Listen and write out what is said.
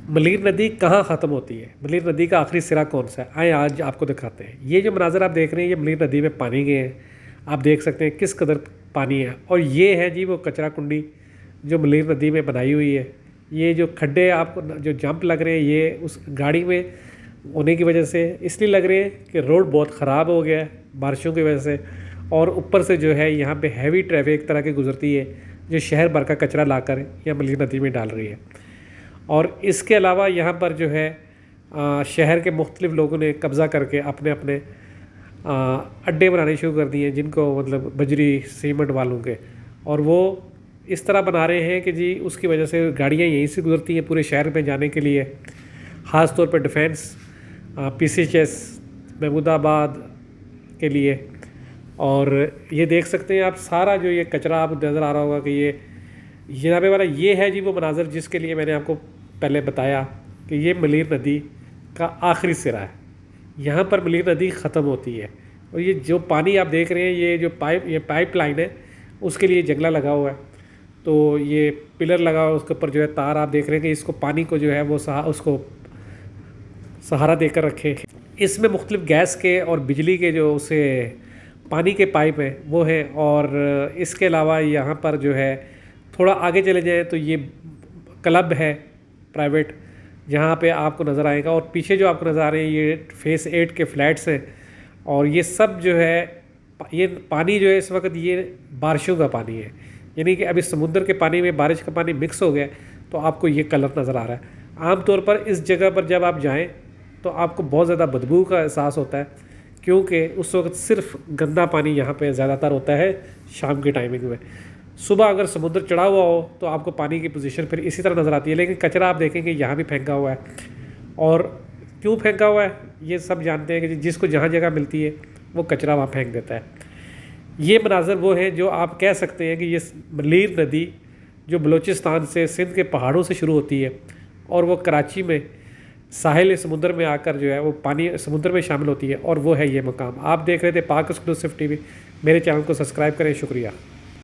मलीर नदी कहाँ ख़त्म होती है, मलीर नदी का आखिरी सिरा कौन सा है, आए आज आपको दिखाते हैं। ये जो मनाज़र आप देख रहे हैं ये मलीर नदी में पानी गए हैं, आप देख सकते हैं किस कदर पानी है। और ये है जी वो कचरा कुंडी जो मलीर नदी में बनाई हुई है। ये जो खड्डे आपको जो जंप लग रहे हैं ये उस गाड़ी में होने की वजह से इसलिए लग रहे हैं कि रोड बहुत ख़राब हो गया है बारिशों की वजह से। और ऊपर से जो है यहाँ पे हैवी ट्रैफिक एक तरह की गुजरती है जो शहर भर का कचरा लाकर यहाँ मलीर नदी में डाल रही है। और इसके अलावा यहाँ पर जो है शहर के मुख्तलिफ़ लोगों ने कब्ज़ा करके अपने अपने अड्डे बनाने शुरू कर दिए जिनको मतलब बजरी सीमेंट वालों के, और वो इस तरह बना रहे हैं कि जी उसकी वजह से गाड़ियाँ यहीं से गुजरती हैं पूरे शहर में जाने के लिए। ख़ास तौर पर डिफेंस, PCHS, महमूदाबाद के लिए। और ये देख सकते हैं आप सारा जो ये कचरा आप नज़र आ रहा होगा कि ये यहाँ पे वाला ये है जी वो मनाज़र जिसके लिए मैंने आपको पहले बताया कि ये मलीर नदी का आखिरी सिरा है। यहाँ पर मलीर नदी ख़त्म होती है और ये जो पानी आप देख रहे हैं ये जो पाइप लाइन है उसके लिए जंगला लगा हुआ है। तो ये पिलर लगा हुआ है, उसके ऊपर जो है तार आप देख रहे हैं कि इसको पानी को जो है वो उसको सहारा देकर रखे। इसमें मुख्तलिफ़ गैस के और बिजली के जो उसे पानी के पाइप हैं वो हैं। और इसके अलावा यहाँ पर जो है थोड़ा आगे चले जाएँ तो ये क्लब है प्राइवेट जहाँ पे आपको नज़र आएगा। और पीछे जो आपको नज़र आ रहे हैं ये फेज़ 8 के फ्लैट्स हैं। और ये सब जो है ये पानी जो है इस वक्त ये बारिशों का पानी है, यानी कि अभी समुद्र के पानी में बारिश का पानी मिक्स हो गया तो आपको ये कलर नज़र आ रहा है। आमतौर पर इस जगह पर जब आप जाएँ तो आपको बहुत ज़्यादा बदबू का एहसास होता है क्योंकि उस वक्त सिर्फ गंदा पानी यहाँ पे ज़्यादातर होता है शाम की टाइमिंग में। सुबह अगर समुद्र चढ़ा हुआ हो तो आपको पानी की पोजीशन फिर इसी तरह नज़र आती है, लेकिन कचरा आप देखेंगे यहाँ भी फेंका हुआ है। और क्यों फेंका हुआ है ये सब जानते हैं कि जिसको जहाँ जगह मिलती है वो कचरा वहाँ फेंक देता है। ये मनाज़र वो हैं जो आप कह सकते हैं कि ये मलीर नदी जो बलूचिस्तान से सिंध के पहाड़ों से शुरू होती है और वो कराची में साहिल समुद्र में आकर जो है वो पानी समुद्र में शामिल होती है, और वो है ये मकाम। आप देख रहे थे पाक एक्सक्लूसिव TV। मेरे चैनल को सब्सक्राइब करें। शुक्रिया।